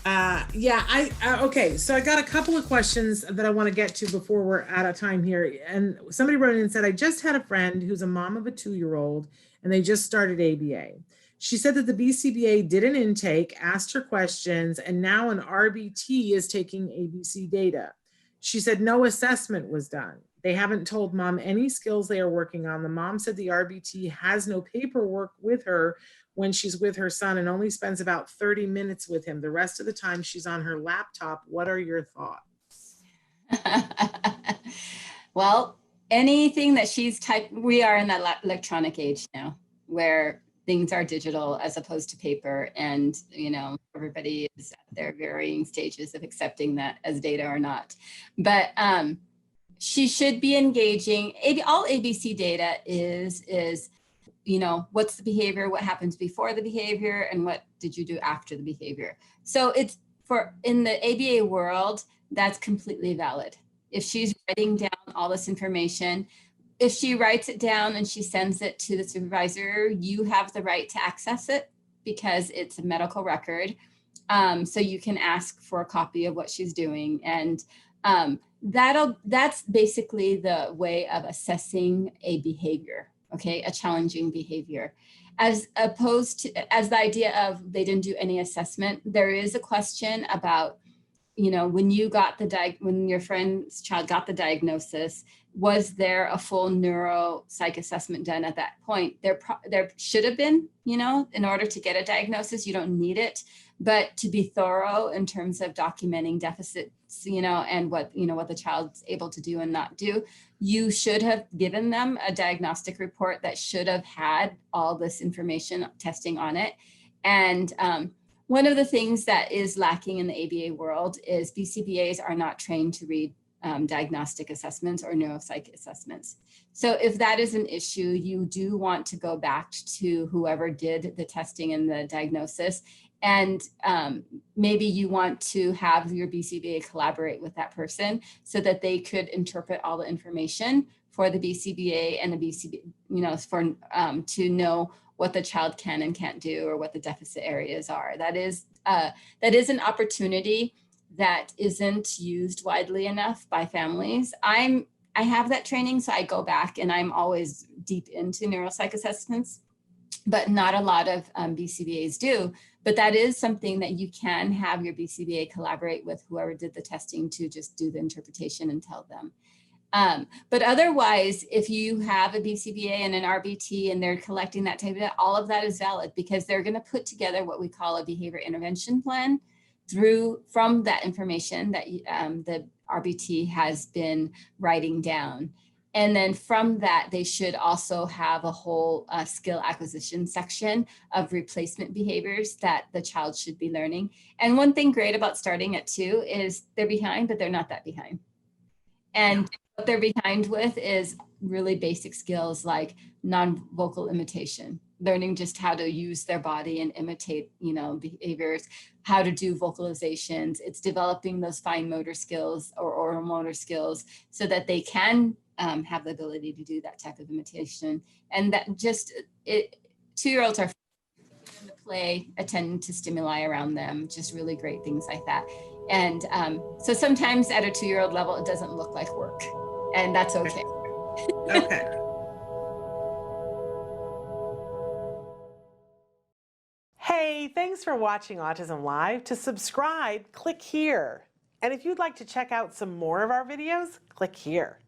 Okay, so I got a couple of questions that I want to get to before we're out of time here. And somebody wrote in and said, I just had a friend who's a mom of a 2-year-old and they just started ABA. She said that the BCBA did an intake, asked her questions, and now an RBT is taking ABC data. She said no assessment was done. They haven't told mom any skills they are working on. The mom said the RBT has no paperwork with her when she's with her son and only spends about 30 minutes with him. The rest of the time she's on her laptop. What are your thoughts? Well, anything that she's typed, we are in that electronic age now where things are digital as opposed to paper. And, everybody is at their varying stages of accepting that as data or not. But she should be engaging. All ABC data is what's the behavior, what happens before the behavior, and what did you do after the behavior. So it's in the ABA world, that's completely valid. If she's writing down all this information, if she writes it down and she sends it to the supervisor, you have the right to access it because it's a medical record. So you can ask for a copy of what she's doing. And that's basically the way of assessing a behavior, okay, a challenging behavior. As opposed to, as the idea of they didn't do any assessment, there is a question about, when when your friend's child got the diagnosis, was there a full neuropsych assessment done at that point? There should have been, in order to get a diagnosis. You don't need it, but to be thorough in terms of documenting deficits, and what the child's able to do and not do, you should have given them a diagnostic report that should have had all this information testing on it. And one of the things that is lacking in the ABA world is BCBAs are not trained to read diagnostic assessments or neuropsych assessments. So if that is an issue, you do want to go back to whoever did the testing and the diagnosis. And maybe you want to have your BCBA collaborate with that person so that they could interpret all the information for the BCBA and the BCBA, to know what the child can and can't do or what the deficit areas are. That is an opportunity that isn't used widely enough by families. I have that training, so I go back and I'm always deep into neuropsych assessments, but not a lot of BCBAs do. But that is something that you can have your BCBA collaborate with whoever did the testing to just do the interpretation and tell them. But otherwise, if you have a BCBA and an RBT and they're collecting that type of data, all of that is valid because they're going to put together what we call a behavior intervention plan from that information that the RBT has been writing down. And then from that, they should also have a whole skill acquisition section of replacement behaviors that the child should be learning. And one thing great about starting at 2 is they're behind, but they're not that behind. And what they're behind with is really basic skills like non-vocal imitation, learning just how to use their body and imitate, behaviors, how to do vocalizations. It's developing those fine motor skills or oral motor skills so that they can have the ability to do that type of imitation. And that 2-year-olds are to play, attend to stimuli around them, just really great things like that. And so sometimes at a 2-year-old level, it doesn't look like work, and that's okay. Okay. Hey, thanks for watching Autism Live. To subscribe, click here. And if you'd like to check out some more of our videos, click here.